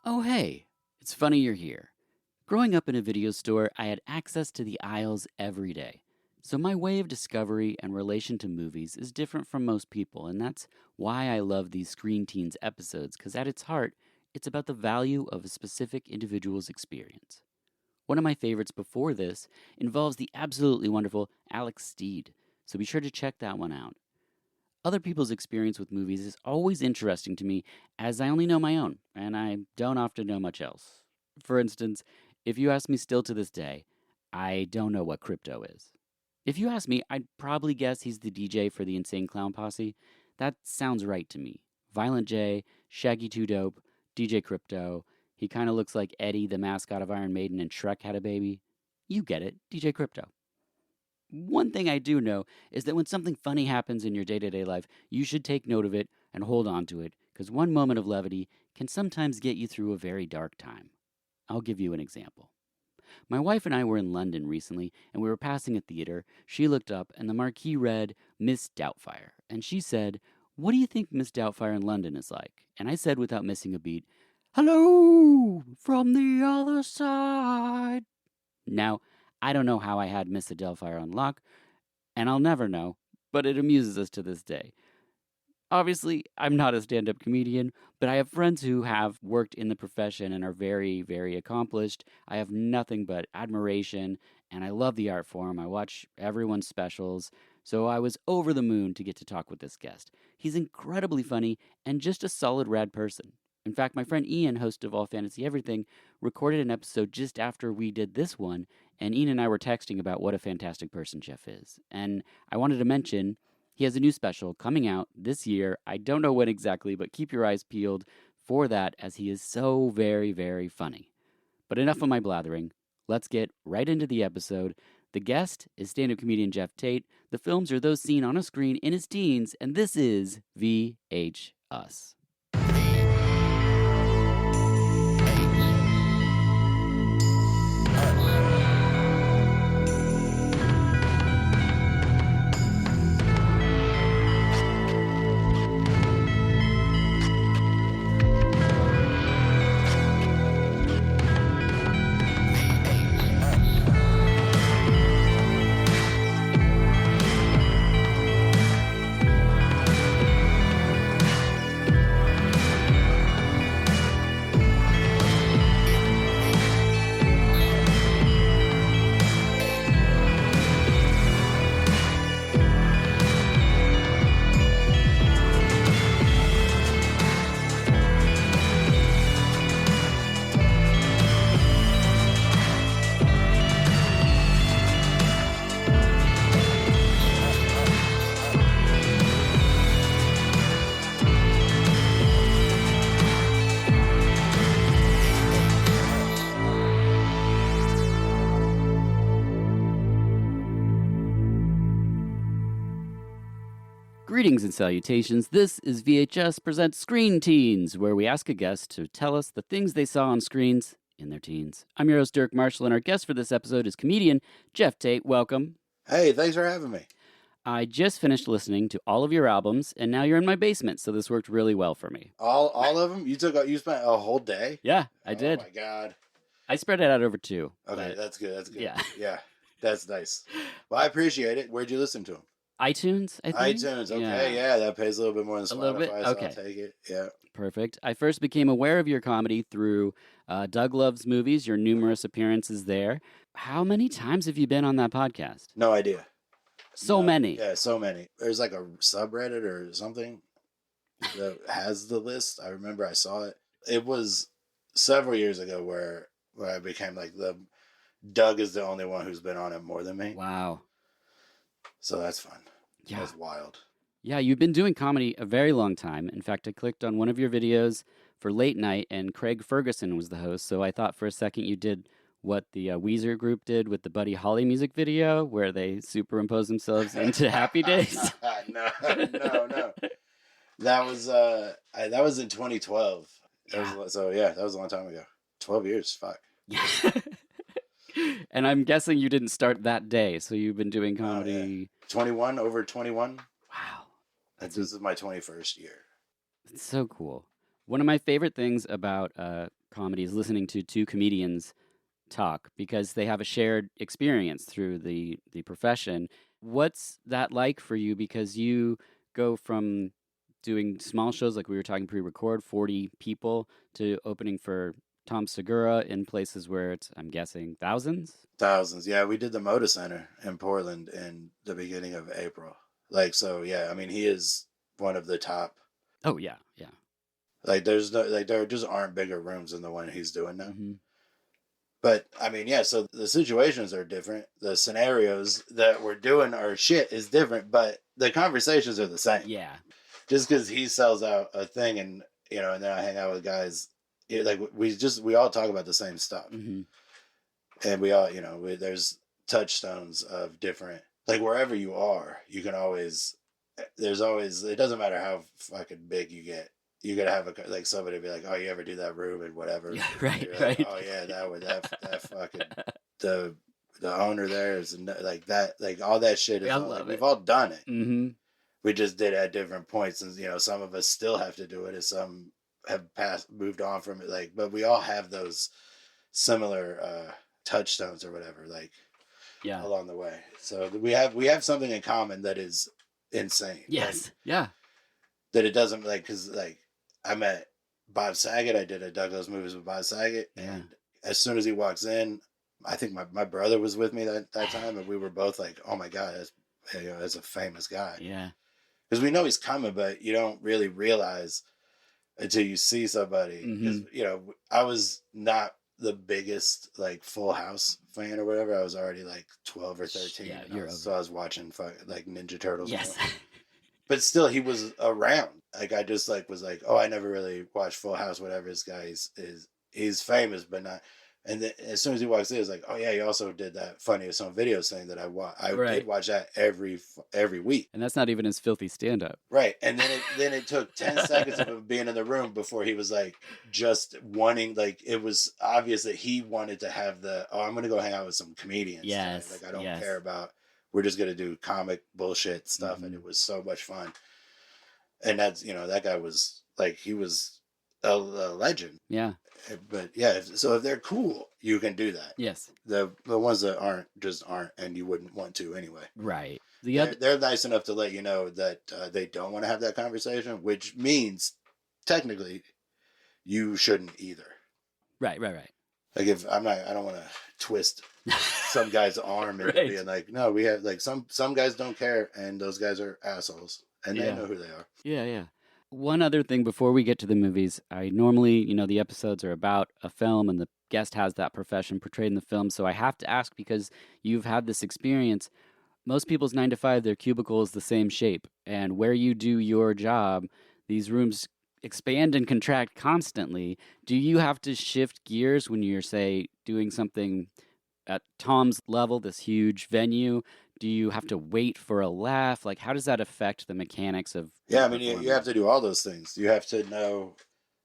Oh, hey, it's funny you're here. Growing up in a video store, I had access to the aisles every day. So my way of discovery and relation to movies is different from most people, and that's why I love these Screen Teens episodes, because at its heart, it's about the value of a specific individual's experience. One of my favorites before this involves the absolutely wonderful Alex Steed, so be sure to check that one out. Other people's experience with movies is always interesting to me as I only know my own, and I don't often know much else. For instance, if you ask me still to this day, I don't know what crypto is. If you ask me, I'd probably guess he's the DJ for the Insane Clown Posse. That sounds right to me. Violent J, Shaggy 2 Dope, DJ Crypto. He kind of looks like Eddie, the mascot of Iron Maiden, and Shrek had a baby. You get it, DJ Crypto. One thing I do know is that when something funny happens in your day to day life, you should take note of it and hold on to it, because one moment of levity can sometimes get you through a very dark time. I'll give you an example. My wife and I were in London recently, and we were passing a theater. She looked up, and the marquee read, Miss Doubtfire. And she said, "What do you think Miss Doubtfire in London is like?" And I said without missing a beat, "Hello, from the other side." Now, I don't know how I had Miss Doubtfire on lock, and I'll never know, but it amuses us to this day. Obviously, I'm not a stand-up comedian, but I have friends who have worked in the profession and are very, very accomplished. I have nothing but admiration, and I love the art form. I watch everyone's specials, so I was over the moon to get to talk with this guest. He's incredibly funny and just a solid rad person. In fact, my friend Ian, host of All Fantasy Everything, recorded an episode just after we did this one, and Ian and I were texting about what a fantastic person Geoff is. And I wanted to mention he has a new special coming out this year. I don't know when exactly, but keep your eyes peeled for that as he is so very, very funny. But enough of my blathering. Let's get right into the episode. The guest is stand-up comedian Geoff Tate. The films are those seen on a screen in his teens, and this is VH Us. Greetings and salutations. This is VHS Presents Screen Teens, where we ask a guest to tell us the things they saw on screens in their teens. I'm your host, Dirk Marshall, and our guest for this episode is comedian Geoff Tate. Welcome. Hey, thanks for having me. I just finished listening to all of your albums, and now you're in my basement, so this worked really well for me. All of them? You spent a whole day? Yeah, I did. Oh my god. I spread it out over 2. Okay, that's good. That's good. Yeah. Yeah. That's nice. Well, I appreciate it. Where'd you listen to them? iTunes, I think. iTunes, okay, yeah, that pays a little bit more than Spotify, A little bit? so Okay. I'll take it. Yeah. Perfect. I first became aware of your comedy through Doug Loves Movies, your numerous appearances there. How many times have you been on that podcast? No idea. So many. Yeah, so many. There's like a subreddit or something that has the list. I remember I saw it. It was several years ago where I became like Doug is the only one who's been on it more than me. Wow. So that's fun. Yeah. That's wild. Yeah, you've been doing comedy a very long time. In fact, I clicked on one of your videos for late night, and Craig Ferguson was the host. So I thought for a second you did what the Weezer group did with the Buddy Holly music video, where they superimpose themselves into Happy Days. No. That was in 2012. Yeah. That was a long time ago. 12 years. Fuck. And I'm guessing you didn't start that day, so you've been doing comedy. 21, over 21. Wow. This is my 21st year. It's so cool. One of my favorite things about comedy is listening to two comedians talk because they have a shared experience through the profession. What's that like for you? Because you go from doing small shows like we were talking pre-record, 40 people, to opening for Tom Segura in places where it's, I'm guessing, thousands. Thousands. Yeah, we did the Moda Center in Portland in the beginning of April. Like, so yeah, I mean, he is one of the top. Oh yeah, yeah. Like, there's no, like, there just aren't bigger rooms than the one he's doing now. Hmm. But I mean, yeah, so the situations are different. The scenarios that we're doing our shit is different, but the conversations are the same. Yeah. Just because he sells out a thing and, you know, and then I hang out with guys, like, we all talk about the same stuff. Hmm. And we all, you know, there's touchstones of different, like, wherever you are, you can always, there's always, it doesn't matter how fucking big you get. You gotta have like somebody be like, oh, you ever do that room and whatever. Yeah. Right. You're like, Right. oh yeah, that fucking the owner there is like that, like all that shit is I all, love like, it. we've all done it. Hmm. We just did it at different points, and you know, some of us still have to do it, and some have moved on from it. Like, but we all have those similar touchstones or whatever, like, Yeah. along the way. So we have something in common that is insane. Yes. Like, Yeah. that it doesn't, like, because like I met Bob Saget. I did a Douglas movies with Bob Saget, Yeah. and as soon as he walks in, I think my brother was with me that time, and we were both like, oh my god, that's a famous guy. Yeah. Because we know he's coming, but you don't really realize until you see somebody. Because Hmm. you know, I was not the biggest like Full House fan or whatever. I was already like 12 or 13. Yeah. So I was watching like Ninja Turtles. Yes. But still, he was around. Like, I just like was like, oh, I never really watched Full House. Whatever, this guy is he's famous, but not. And then as soon as he walks in, it's like, oh yeah, he also did that Funniest Home Videos thing that I Right. did watch that every week. And that's not even his filthy stand-up. Right. And then it took 10 seconds of him being in the room before he was like just wanting, like, it was obvious that he wanted to have I'm gonna go hang out with some comedians. Yes. Tonight. Like, I don't Yes. care about, we're just gonna do comic bullshit stuff. Mhm. And it was so much fun. And that's, you know, that guy was like, he was a legend. Yeah. But yeah, so if they're cool, you can do that. Yes. The ones that aren't just aren't, and you wouldn't want to anyway. Right. They're nice enough to let you know that they don't want to have that conversation, which means technically you shouldn't either. Right. Like, if I don't want to twist some guy's arm into Right. being like, no, we have, like, some guys don't care, and those guys are assholes, and they Yeah. know who they are. Yeah. One other thing before we get to the movies, I normally, the episodes are about a film and the guest has that profession portrayed in the film. So I have to ask, because you've had this experience, most people's 9 to 5, their cubicle is the same shape. And where you do your job, these rooms expand and contract constantly. Do you have to shift gears when you're, say, doing something at Tom's level, this huge venue? Do you have to wait for a laugh? Like, how does that affect the mechanics of? Yeah, I mean, you have to do all those things. You have to know,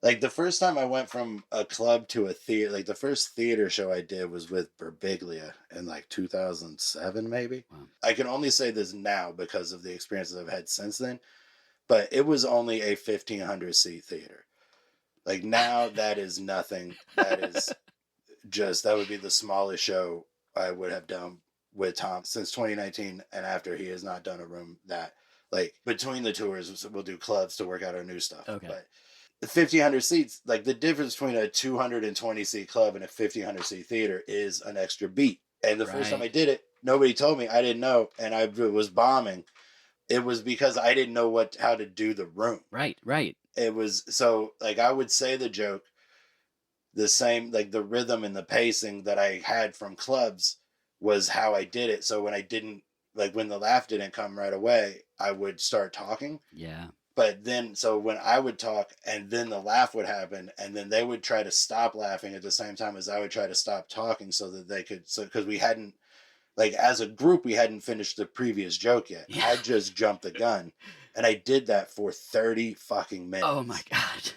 like, the first time I went from a club to a theater, like, the first theater show I did was with Berbiglia in, like, 2007, maybe. Wow. I can only say this now because of the experiences I've had since then, but it was only a 1,500 seat theater. Like, now that is nothing. That is just, that would be the smallest show I would have done with Tom since 2019, and after, he has not done a room that, like, between the tours, we'll do clubs to work out our new stuff. Okay. But 1,500 seats, like, the difference between a 220 seat club and a 1,500 seat theater is an extra beat. And the first time I did it, nobody told me. I didn't know, and I was bombing. It was because I didn't know how to do the room. Right. It was, so, like, I would say the joke the same, like, the rhythm and the pacing that I had from clubs was how I did it. So when I didn't, like, when the laugh didn't come right away, I would start talking. Yeah. But then, so when I would talk and then the laugh would happen, and then they would try to stop laughing at the same time as I would try to stop talking, so that they could, because we hadn't, like, as a group, we hadn't finished the previous joke yet. Yeah. I just jumped the gun, and I did that for 30 fucking minutes. Oh my God.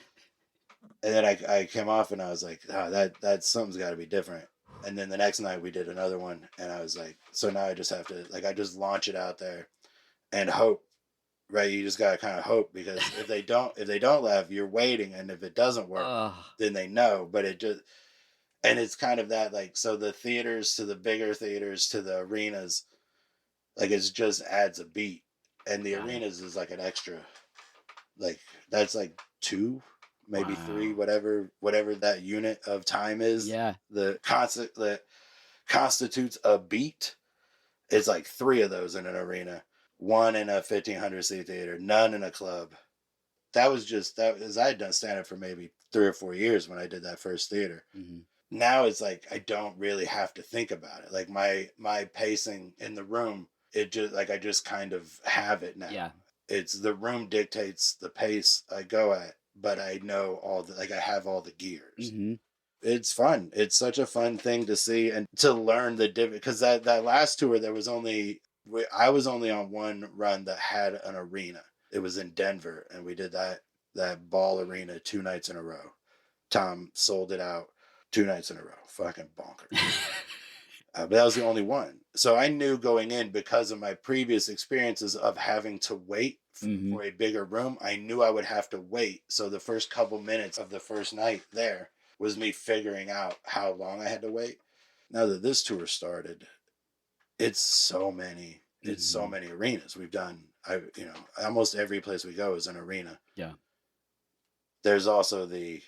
And then I came off, and I was like, oh, that something's got to be different. And then the next night we did another one, and I was like, so now I just have to, like, I just launch it out there and hope right? You just gotta kind of hope, because if they don't laugh, you're waiting, and if it doesn't work, then they know. But it just, and it's kind of that, like, so the theaters to the bigger theaters to the arenas, like, it just adds a beat, and the arenas is like an extra, like, that's like 2, maybe 3, whatever that unit of time is. Yeah. The constant that constitutes a beat is like 3 of those in an arena. 1 in a 1,500 seat theater, none in a club. That was I had done stand up for maybe 3 or 4 years when I did that first theater. Mm-hmm. Now it's like I don't really have to think about it. Like my pacing in the room, it just, like, I just kind of have it now. Yeah. It's the room dictates the pace I go at, but I know I have all the gears. Mm-hmm. It's fun. It's such a fun thing to see and to learn the difference. Because that last tour, I was only on one run that had an arena. It was in Denver, and we did that ball arena 2 nights in a row. Tom sold it out 2 nights in a row. Fucking bonkers. But that was the only one. So I knew going in, because of my previous experiences of having to wait for a bigger room, I knew I would have to wait. So the first couple minutes of the first night there was me figuring out how long I had to wait. Now that this tour started, it's so many arenas we've done. Almost every place we go is an arena. Yeah. There's also the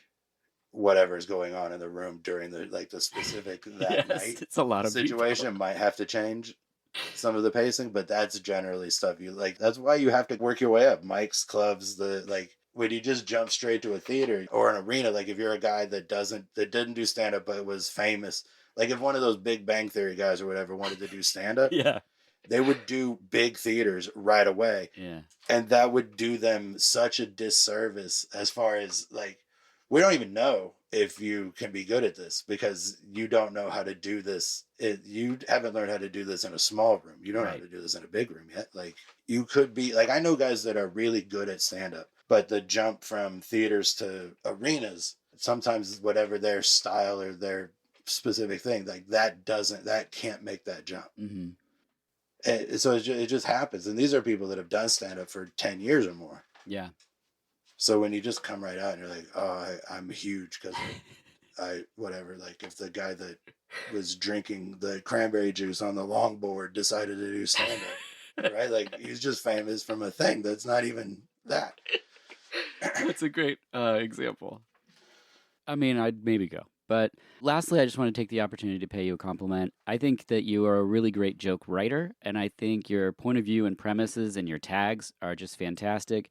whatever's going on in the room during the specific that night. It's a lot of situation people. Might have to change some of the pacing, but that's generally stuff you like. That's why you have to work your way up. Mike's clubs, when you just jump straight to a theater or an arena, like if you're a guy that didn't do stand up but was famous, like if one of those Big Bang Theory guys or whatever wanted to do stand up, yeah, they would do big theaters right away. Yeah. And that would do them such a disservice, as far as, like, we don't even know if you can be good at this, because you don't know how to do this. You haven't learned how to do this in a small room. You don't know how to do this in a big room yet. Like, you could be, like, I know guys that are really good at stand up, but the jump from theaters to arenas, sometimes whatever their style or their specific thing, like, that can't make that jump. Mm-hmm. And so it just happens. And these are people that have done stand up for 10 years or more. Yeah. So when you just come right out and you're like, oh, I'm huge because whatever, like if the guy that was drinking the cranberry juice on the longboard decided to do stand up, right? Like, he's just famous from a thing that's not even that. That's a great example. I mean, I'd maybe go. But lastly, I just want to take the opportunity to pay you a compliment. I think that you are a really great joke writer, and I think your point of view and premises and your tags are just fantastic.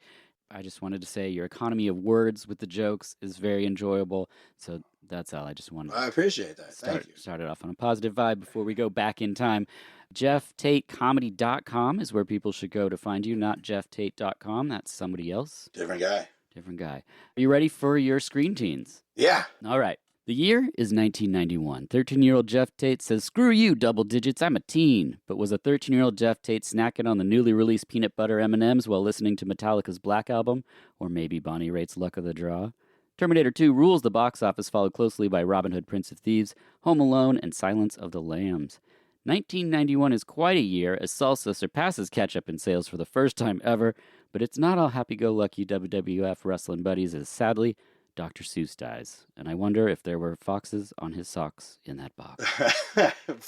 I just wanted to say your economy of words with the jokes is very enjoyable. So that's all. I just wanted to I appreciate that. Thank you. Start it off on a positive vibe before we go back in time. JeoffTateComedy.com is where people should go to find you, not JeoffTate.com. That's somebody else. Different guy. Are you ready for your screen teens? Yeah. All right. The year is 1991. 13-year-old Geoff Tate says, "Screw you, double digits, I'm a teen." But was a 13-year-old Geoff Tate snacking on the newly released peanut butter M&Ms while listening to Metallica's Black Album? Or maybe Bonnie Raitt's Luck of the Draw? Terminator 2 rules the box office, followed closely by Robin Hood, Prince of Thieves, Home Alone, and Silence of the Lambs. 1991 is quite a year, as Salsa surpasses Ketchup in sales for the first time ever, but it's not all happy-go-lucky WWF wrestling buddies, as sadly, Dr. Seuss dies, and I wonder if there were foxes on his socks in that box.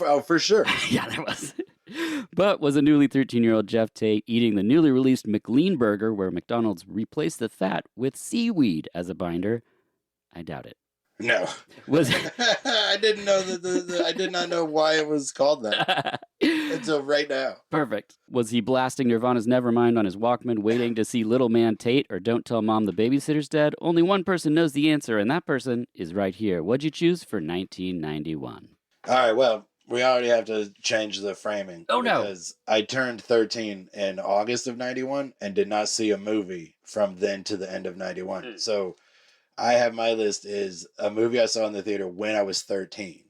Oh, for sure. Yeah, there was. But was a newly 13-year-old Geoff Tate eating the newly released McLean burger, where McDonald's replaced the fat with seaweed as a binder? I doubt it. No. Was I didn't know that I did not know why it was called that until right now. Perfect. Was he blasting Nirvana's Nevermind on his Walkman, waiting to see Little Man Tate or Don't Tell Mom the Babysitter's Dead? Only one person knows the answer, and that person is right here. What'd you choose for 1991? All right, well, we already have to change the framing. Oh, no. Because I turned 13 in August of 91 and did not see a movie from then to the end of 91. So I have my list is a movie I saw in the theater when I was 13,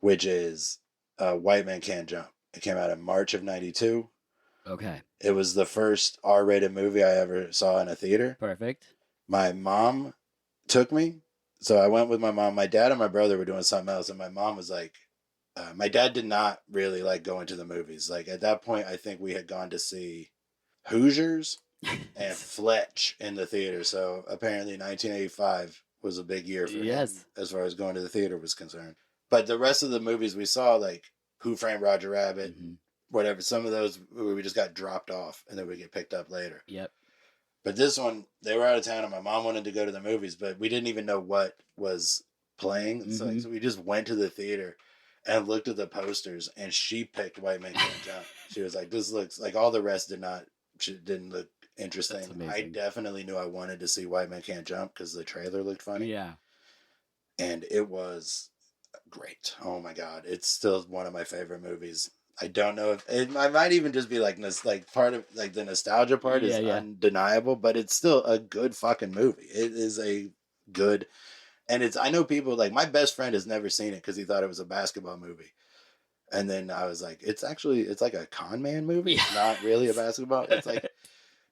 which is White Man Can't Jump. It came out in March of 92. Okay. It was the first R-rated movie I ever saw in a theater. Perfect. My mom took me. So I went with my mom. My dad and my brother were doing something else, and my mom was like, my dad did not really like going to the movies. Like, at that point, I think we had gone to see Hoosiers and Fletch in the theater. So apparently 1985 was a big year for him as far as going to the theater was concerned. But the rest of the movies we saw, like Who Framed Roger Rabbit, whatever, some of those we just got dropped off and then we get picked up later. Yep. But this one, they were out of town and my mom wanted to go to the movies, but we didn't even know what was playing. So we just went to the theater and looked at the posters and she picked White Man Can't Jump. She was like, this looks like all the rest didn't look interesting. I definitely knew I wanted to see White Man Can't Jump because the trailer looked funny. Yeah. And it was great. Oh my God. It's still one of my favorite movies. I don't know if it might even just be like part of like the nostalgia part is undeniable, but it's still a good fucking movie. It is a good, and I know people like my best friend has never seen it because he thought it was a basketball movie. And then I was like, it's like a con man movie. It's not really a basketball. It's like,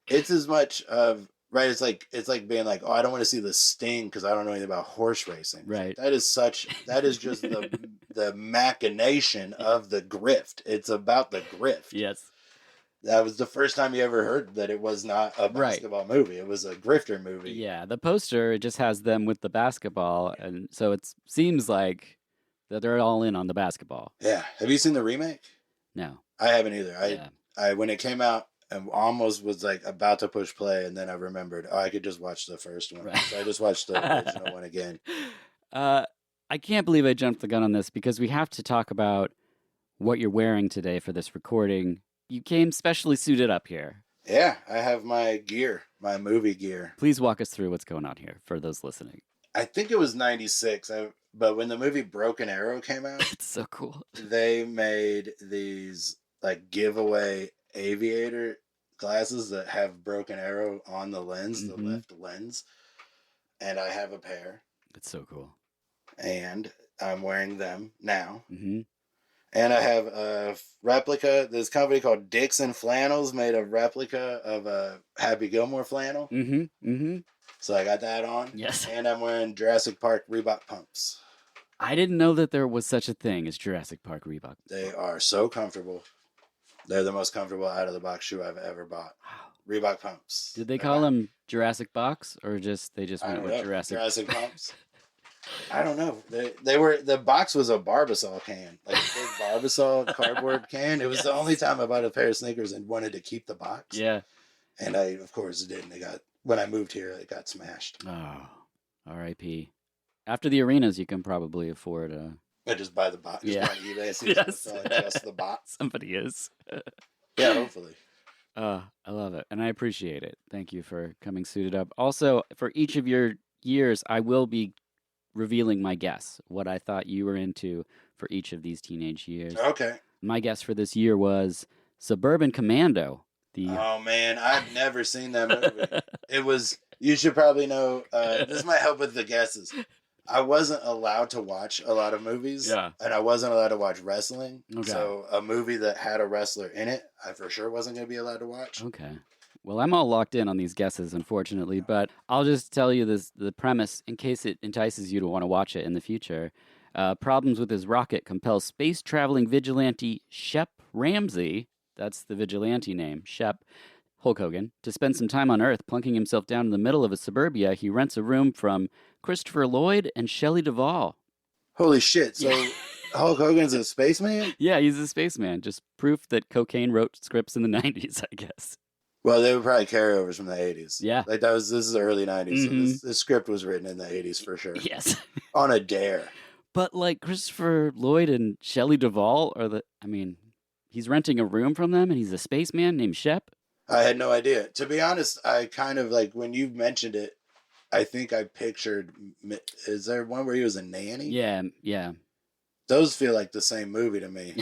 it's as much of, right. It's like being like, oh, I don't want to see The Sting because I don't know anything about horse racing. Right. That is just the machination of the grift. It's about the grift. Yes. That was the first time you ever heard that it was not a basketball movie. It was a grifter movie. Yeah. The poster, it just has them with the basketball. And so it seems like that they're all in on the basketball. Yeah. Have you seen the remake? No. I haven't either. I when it came out, I almost was like about to push play, and then I remembered, I could just watch the first one. Right. So I just watched the original one again. I can't believe I jumped the gun on this because we have to talk about what you're wearing today for this recording. You came specially suited up here. Yeah, I have my gear, my movie gear. Please walk us through what's going on here for those listening. I think it was 96, but when the movie Broken Arrow came out, it's so cool. They made these like giveaway aviator glasses that have Broken Arrow on the lens, the left lens, and I have a pair. It's so cool. And I'm wearing them now. And I have a replica. This company called Dixon Flannels made a replica of a Happy Gilmore flannel. So I got that on. Yes. And I'm wearing Jurassic Park Reebok pumps. I didn't know that there was such a thing as Jurassic Park Reebok. They are so comfortable. They're the most comfortable out-of-the-box shoe I've ever bought. Wow. Reebok pumps. Did they call them Jurassic Box, or they just went with Jurassic pumps? I don't know. The box was a Barbasol can, like a big Barbasol cardboard can. It was the only time I bought a pair of sneakers and wanted to keep the box. Yeah. And I, of course, didn't. When I moved here, it got smashed. Oh, R.I.P. After the arenas, you can probably afford I just buy the box. Just on eBay. See just the box. Somebody is. Yeah, hopefully. I love it, and I appreciate it. Thank you for coming suited up. Also, for each of your years, I will be revealing my guess, what I thought you were into for each of these teenage years. Okay. My guess for this year was Suburban Commando. Oh, man, I've never seen that movie. It was, you should probably know, this might help with the guesses. I wasn't allowed to watch a lot of movies, and I wasn't allowed to watch wrestling. Okay. So a movie that had a wrestler in it, I for sure wasn't going to be allowed to watch. Okay. Well, I'm all locked in on these guesses, unfortunately, but I'll just tell you the premise in case it entices you to want to watch it in the future. Problems with his rocket compels space-traveling vigilante Shep Ramsey, that's the vigilante name, Shep, Hulk Hogan, to spend some time on Earth, plunking himself down in the middle of a suburbia. He rents a room from Christopher Lloyd and Shelley Duvall. Holy shit, so Hulk Hogan's a spaceman? Yeah, he's a spaceman. Just proof that cocaine wrote scripts in the 90s, I guess. Well, they were probably carryovers from the 80s. Yeah. Like this is the early 90s, so this script was written in the 80s for sure. Yes. On a dare. But like Christopher Lloyd and Shelley Duvall he's renting a room from them and he's a spaceman named Shep. I had no idea. To be honest, I kind of like when you mentioned it, I think I pictured, is there one where he was a nanny? Yeah, yeah. Those feel like the same movie to me.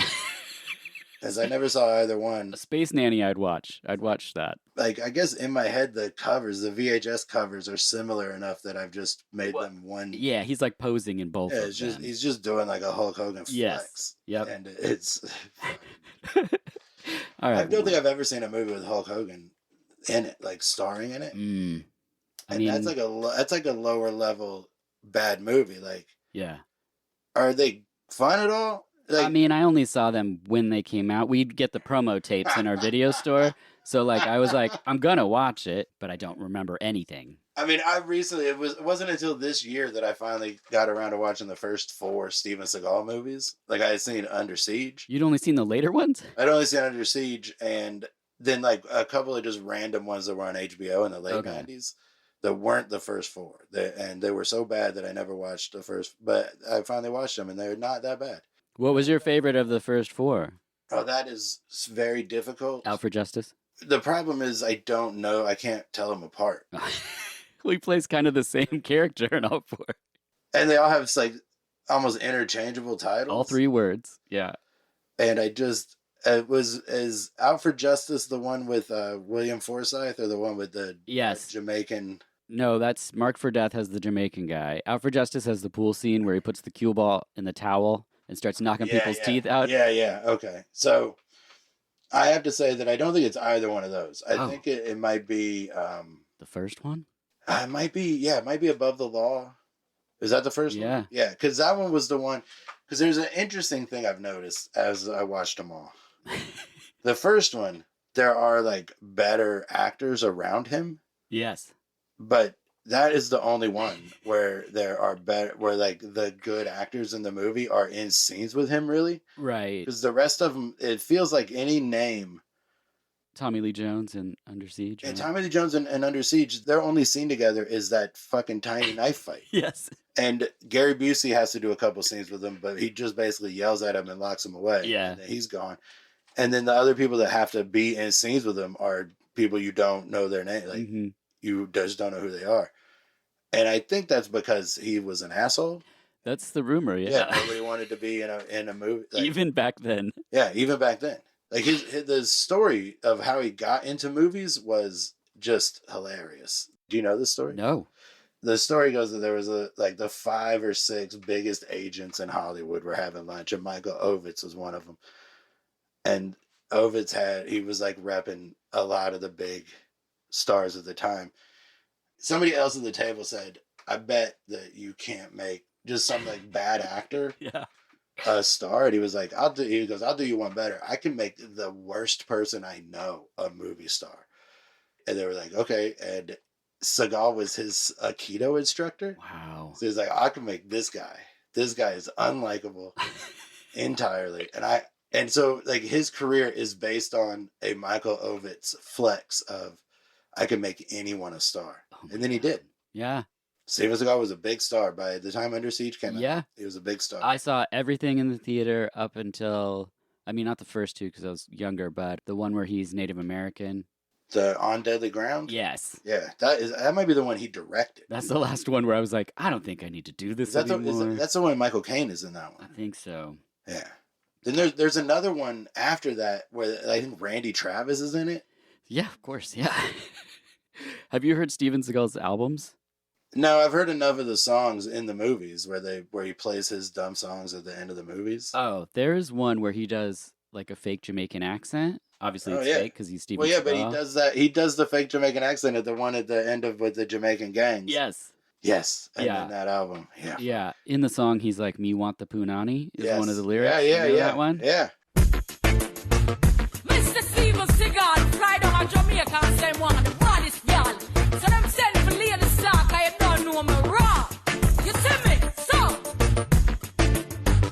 Because I never saw either one. A Space Nanny I'd watch that. Like, I guess in my head, the VHS covers are similar enough that I've just made them one. Yeah, he's like posing in both of them. He's just doing like a Hulk Hogan flex. Yes, yep. And it's... All right. I don't think I've ever seen a movie with Hulk Hogan in it, like starring in it. That's like a lower level bad movie. Like, yeah, are they fun at all? Like, I only saw them when they came out. We'd get the promo tapes in our video store, So like I was like, I'm gonna watch it, but I don't remember anything. I mean, it wasn't until this year that I finally got around to watching the first 4 Steven Seagal movies. Like I had seen Under Siege. You'd only seen the later ones? I'd only seen Under Siege, and then like a couple of just random ones that were on HBO in the late '90s that weren't the first 4. And they were so bad that I never watched the first. But I finally watched them, and they're not that bad. What was your favorite of the first 4? Oh, that is very difficult. Out for Justice? The problem is I don't know. I can't tell them apart. He plays kind of the same character in all 4. And they all have like almost interchangeable titles. All 3 words. Yeah. And is Out for Justice the one with William Forsythe or the one with the Jamaican? No, that's Mark for Death has the Jamaican guy. Out for Justice has the pool scene where he puts the cue ball in the towel and starts knocking people's teeth out. Yeah. Okay. So I have to say that I don't think it's either one of those. I think it might be the first one. It might be Above the Law. Is that the first one? Yeah, because that one was the one. Because there's an interesting thing I've noticed as I watched them all. The first one, there are like better actors around him. Yes. But that is the only one where there are better, where like the good actors in the movie are in scenes with him, really. Right. Because the rest of them, it feels like any name. Tommy Lee Jones and Under Siege. And Tommy Lee Jones and Under Siege, their only scene together is that fucking tiny knife fight. Yes. And Gary Busey has to do a couple scenes with him, but he just basically yells at him and locks him away. Yeah. And then he's gone. And then the other people that have to be in scenes with him are people you don't know their name. Like, you just don't know who they are. And I think that's because he was an asshole. That's the rumor, Yeah, nobody wanted to be in a movie. Like, even back then. Yeah, even back then. Like the story of how he got into movies was just hilarious. Do you know this story? No. The story goes that there was the 5 or 6 biggest agents in Hollywood were having lunch, and Michael Ovitz was one of them. And Ovitz he was like repping a lot of the big stars at the time. Somebody else at the table said, "I bet that you can't make just some like bad actor." Yeah. A star, and he was like, I'll do you one better. I can make the worst person I know a movie star. And they were like, okay. And Seagal was his Aikido instructor. Wow. So he's like, I can make this guy. This guy is unlikable entirely. And so like his career is based on a Michael Ovitz flex of I can make anyone a star. And then he did. Yeah. Steven Seagal was a big star. By the time Under Siege came out, he was a big star. I saw everything in the theater up until, I mean, not the first 2 because I was younger, but the one where he's Native American. The On Deadly Ground? Yes. Yeah, that might be the one he directed. That's the last one where I was like, I don't think I need to do this anymore. That's the one Michael Caine is in that one. I think so. Yeah. Then there's another one after that where I think Randy Travis is in it. Yeah, of course, yeah. Have you heard Steven Seagal's albums? No, I've heard enough of the songs in the movies where he plays his dumb songs at the end of the movies. Oh, there's one where he does like a fake Jamaican accent. Obviously, it's fake because he's Steven Seagal. But he does that. He does the fake Jamaican accent at the one at the end of with the Jamaican gangs. Yes. And in that album. Yeah. Yeah. In the song, he's like, "Me want the punani" is one of the lyrics. Yeah. That one? Yeah. Mr. Steven Seagal, fly down to Jamaica and say one of the baddest y'all. So them send for Lady Stark, I don't know me raw. You see me? So.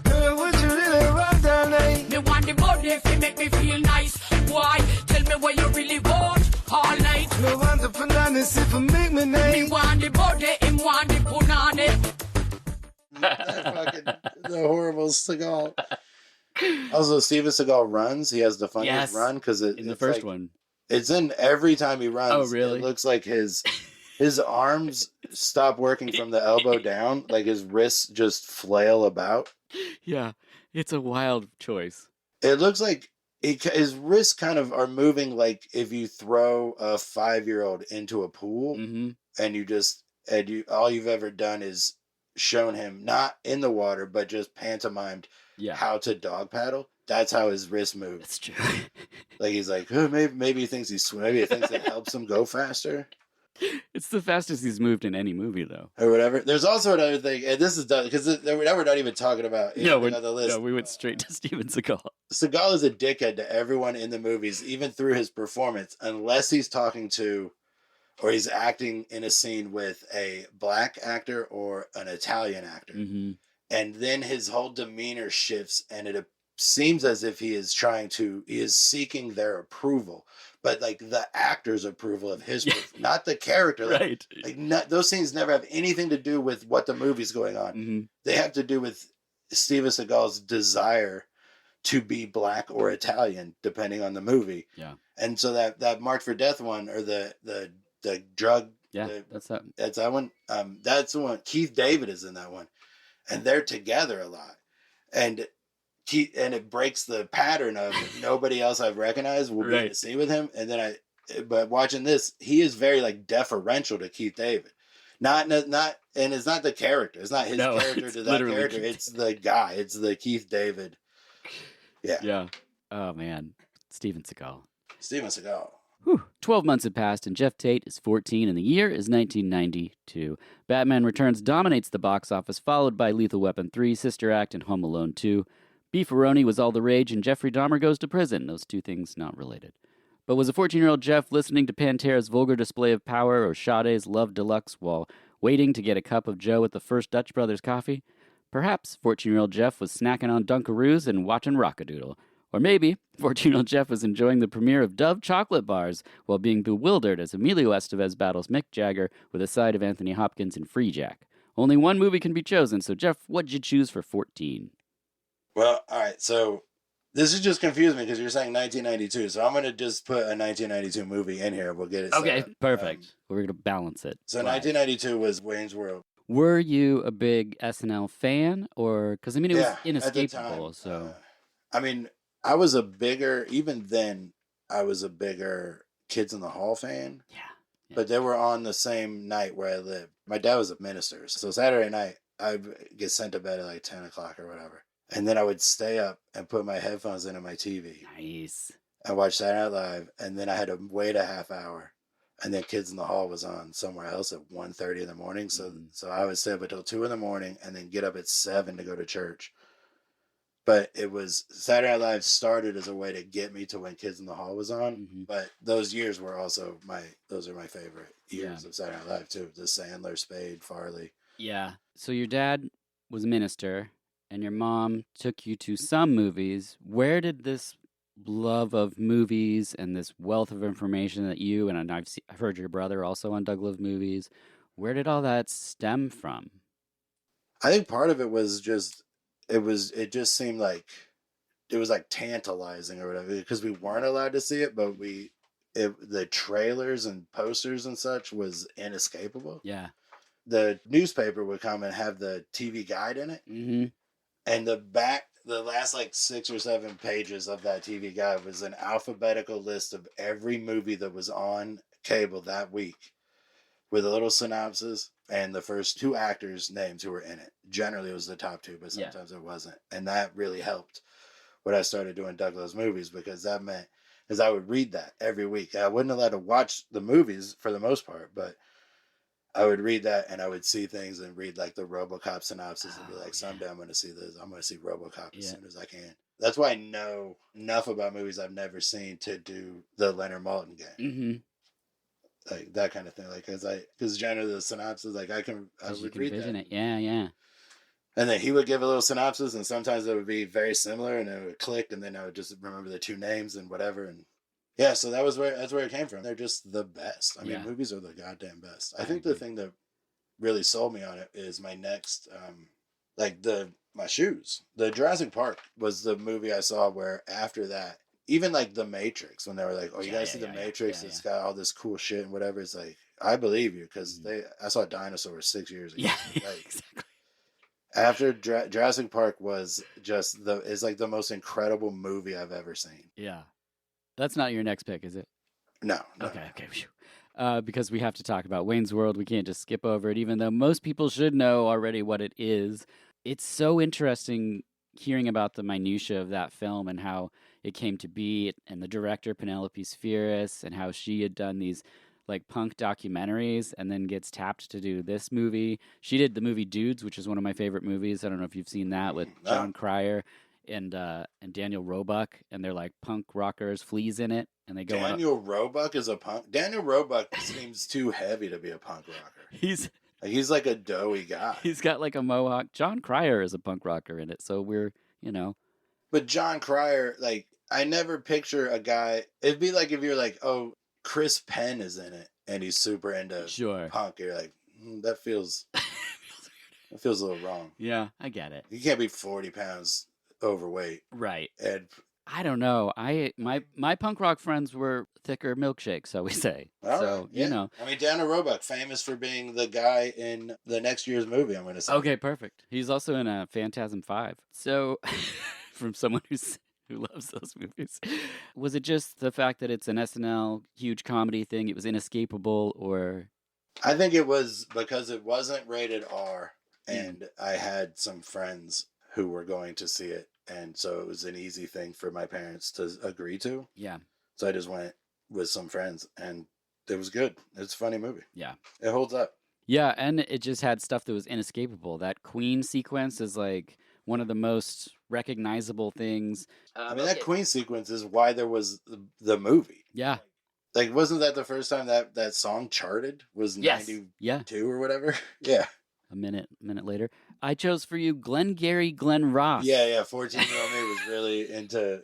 Girl, would you really want that night? Me want the body if you make me feel nice. Why? Tell me what you really want all night. Me want the bananas if it make me nice. Me want the body, him want the punani. The horrible Seagal. Also, Steven Seagal runs. He has the funniest run because in the first one. It's in every time he runs. Oh, really? It looks like his arms stop working from the elbow down. Like his wrists just flail about. Yeah, it's a wild choice. It looks like his wrists kind of are moving like if you throw a 5-year-old into a pool and all you've ever done is shown him not in the water but just pantomimed how to dog paddle. That's how his wrist moves. That's true. Like he's like, oh, maybe he thinks he's swimming. Maybe he thinks it helps him go faster. It's the fastest he's moved in any movie, though. Or whatever. There's also another thing, and this is done because we're not even talking about anything on the list. No, we went straight to Steven Seagal. Seagal is a dickhead to everyone in the movies, even through his performance, unless he's talking to or he's acting in a scene with a black actor or an Italian actor. Mm-hmm. And then his whole demeanor shifts, and it seems as if he is seeking their approval, but like the actor's approval of his, not the character. Right. Those scenes never have anything to do with what the movie's going on. Mm-hmm. They have to do with Steven Seagal's desire to be black or Italian, depending on the movie. Yeah. And so that Marked for Death one, or the drug. Yeah, that's that. That's that one. That's the one. Keith David is in that one, and they're together a lot, and it breaks the pattern of nobody else I've recognized will be in a scene with him. And then but watching this, he is very like deferential to Keith David. Not, and it's not the character. It's not his character to that character. It's the guy. It's the Keith David. Yeah. Yeah. Oh man, Steven Seagal. Steven Seagal. Whew. 12 months have passed, and Geoff Tate is 14, and the year is 1992. Batman Returns dominates the box office, followed by Lethal Weapon 3, Sister Act, and Home Alone 2. Beefaroni was all the rage, and Jeffrey Dahmer goes to prison. Those two things not related. But was a 14-year-old Geoff listening to Pantera's vulgar display of power or Sade's Love Deluxe while waiting to get a cup of Joe at the first Dutch Brothers coffee? Perhaps 14-year-old Geoff was snacking on Dunkaroos and watching Rockadoodle. Or maybe 14-year-old Geoff was enjoying the premiere of Dove chocolate bars while being bewildered as Emilio Estevez battles Mick Jagger with a side of Anthony Hopkins and Free Jack. Only one movie can be chosen, so Geoff, what'd you choose for 14? Well, all right, so this is just confusing me because you're saying 1992, so I'm going to just put a 1992 movie in here. We'll get it Okay, set up. perfect. We're going to balance it. So 1992 was Wayne's World. Were you a big SNL fan? Or, because I mean, it was At the inescapable, time, so. I mean, I was a bigger, even then, I was a bigger Kids in the Hall fan. Yeah. But they were on the same night where I lived. My dad was a minister. So Saturday night, I'd get sent to bed at like 10 o'clock or whatever. And then I would stay up and put my headphones into my TV. Nice. And watch Saturday Night Live. And then I had to wait a half hour. And then Kids in the Hall was on somewhere else at 1:30 in the morning. So I would stay up until 2 in the morning and then get up at 7 to go to church. But it was Saturday Night Live started as a way to get me to when Kids in the Hall was on. Mm-hmm. But those years were also those are my favorite years of Saturday Night Live too. The Sandler, Spade, Farley. Yeah. So your dad was a minister and your mom took you to some movies. Where did this love of movies and this wealth of information that you, and I've heard your brother also on Doug Love Movies, where did all that stem from? I think part of it was just, it just seemed like, it was like tantalizing or whatever, because we weren't allowed to see it, but the trailers and posters and such was inescapable. Yeah. The newspaper would come and have the TV guide in it. Mm-hmm. And the last like 6 or 7 pages of that TV guide was an alphabetical list of every movie that was on cable that week with a little synopsis and the first 2 actors' names who were in it. Generally, it was the top 2, but sometimes it wasn't. And that really helped when I started doing Doug Loves Movies, because that meant, because I would read that every week. I wasn't allowed to watch the movies for the most part, but I would read that and I would see things and read like the RoboCop synopsis and be like, someday I'm going to see this. I'm going to see RoboCop as soon as I can. That's why I know enough about movies I've never seen to do the Leonard Maltin game. Mm-hmm. Like that kind of thing. Like, because generally the synopsis, like I would read that. It. Yeah, yeah. And then he would give a little synopsis, and sometimes it would be very similar, and it would click, and then I would just remember the 2 names and whatever. And yeah, so that's where it came from. They're just the best. I mean, movies are the goddamn best. I think the thing that really sold me on it is my next, my shoes. The Jurassic Park was the movie I saw where after that, even like The Matrix, when they were like, oh, you guys see The Matrix? It's got all this cool shit and whatever. It's like, I believe you, because I saw dinosaurs 6 years ago. Yeah, like, exactly. After Jurassic Park was just is like the most incredible movie I've ever seen. Yeah. That's not your next pick, is it? No. Okay. Because we have to talk about Wayne's World. We can't just skip over it, even though most people should know already what it is. It's so interesting hearing about the minutia of that film and how it came to be, and the director, Penelope Spheris, and how she had done these like punk documentaries and then gets tapped to do this movie. She did the movie Dudes, which is one of my favorite movies. I don't know if you've seen that with John Cryer. and Daniel Roebuck, and they're like punk rockers. Flea's in it, and they go on. Daniel Roebuck is a punk. Daniel Roebuck seems too heavy to be a punk rocker. He's like a doughy guy. He's got like a mohawk. John Cryer is a punk rocker in it, so we're But John Cryer, like, I never picture a guy. It'd be like if you're like, oh, Chris Penn is in it, and he's super into sure. punk. You're like, that feels that feels a little wrong. Yeah, I get it. You can't be 40 pounds overweight, right? And I don't know. My punk rock friends were thicker milkshakes, so we say. So right, I mean, Daniel Roebuck, famous for being the guy in the next year's movie. I'm going to say. Okay, perfect. He's also in a Phantasm 5. So, from someone who loves those movies, was it just the fact that it's an SNL huge comedy thing? It was inescapable, or? I think it was because it wasn't rated R, and I had some friends who were going to see it. And so it was an easy thing for my parents to agree to. Yeah. So I just went with some friends, and it was good. It's a funny movie. Yeah. It holds up. Yeah, and it just had stuff that was inescapable. That Queen sequence is like one of the most recognizable things. I mean, that Queen sequence is why there was the movie. Yeah. Like, wasn't that the first time that song charted? Was 92 or whatever? Yeah. A minute later. I chose for you Glengarry Glen Ross. Yeah. 14-year-old me was really into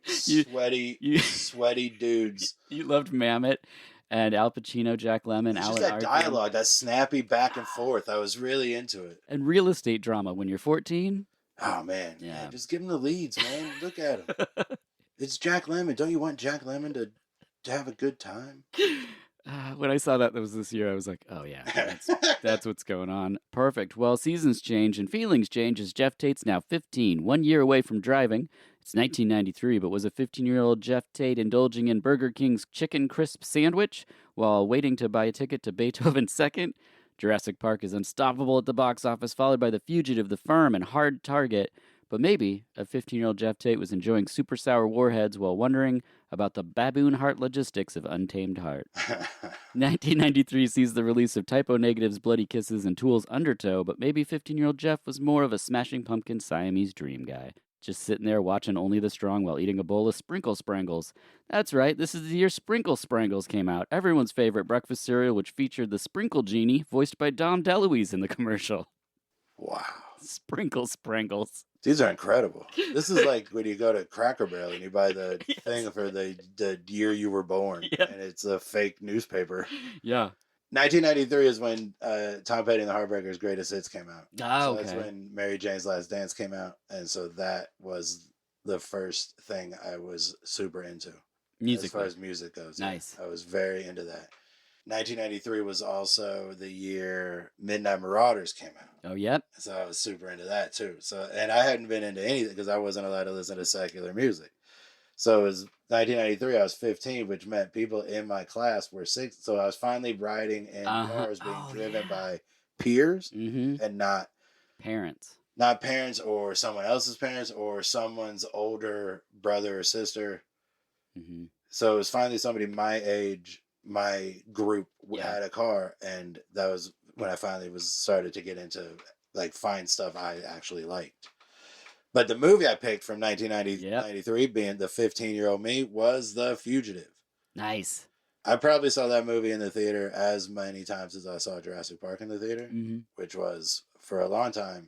sweaty dudes. You loved Mammoth and Al Pacino, Jack Lemmon, It's Alan just that Arkin. dialogue, that snappy back and forth. I was really into it. And real estate drama when you're 14. Oh, man. Yeah. Just give him the leads, man. Look at him. It's Jack Lemmon. Don't you want Jack Lemmon to have a good time? When I saw that was this year, I was like, oh, yeah, that's what's going on. Perfect. Well, seasons change and feelings change as Geoff Tate's now 15, 1 year away from driving. It's 1993, but was a 15-year-old Geoff Tate indulging in Burger King's chicken crisp sandwich while waiting to buy a ticket to Beethoven's Second? Jurassic Park is unstoppable at the box office, followed by The Fugitive, The Firm, and Hard Target. But maybe a 15-year-old Geoff Tate was enjoying super sour warheads while wondering about the baboon heart logistics of Untamed Heart. 1993 sees the release of Typo Negative's Bloody Kisses and Tool's Undertow, but maybe 15-year-old Geoff was more of a Smashing Pumpkins Siamese dream guy. Just sitting there watching Only the Strong while eating a bowl of Sprinkle Sprangles. That's right, this is the year Sprinkle Sprangles came out, everyone's favorite breakfast cereal, which featured the Sprinkle Genie, voiced by Dom DeLuise in the commercial. Wow. Sprinkle Sprangles. These are incredible. This is like when you go to Cracker Barrel and you buy the thing for the year you were born, and it's a fake newspaper. Yeah. 1993 is when Tom Petty and the Heartbreakers' Greatest Hits came out. Oh, okay. That's when Mary Jane's Last Dance came out, and so that was the first thing I was super into. Music. As far as music goes. Nice. I was very into that. 1993 was also the year Midnight Marauders came out. Oh, yep. So I was super into that too. So, and I hadn't been into anything because I wasn't allowed to listen to secular music. So it was 1993. I was 15, which meant people in my class were 6. So I was finally riding in cars being driven by peers and not parents. Not parents or someone else's parents or someone's older brother or sister. Mm-hmm. So it was finally somebody my age. My group had a car, and that was when I finally started to get into like find stuff I actually liked. But the movie I picked from 1993, being the 15-year-old me, was The Fugitive. Nice. I probably saw that movie in the theater as many times as I saw Jurassic Park in the theater, which was for a long time.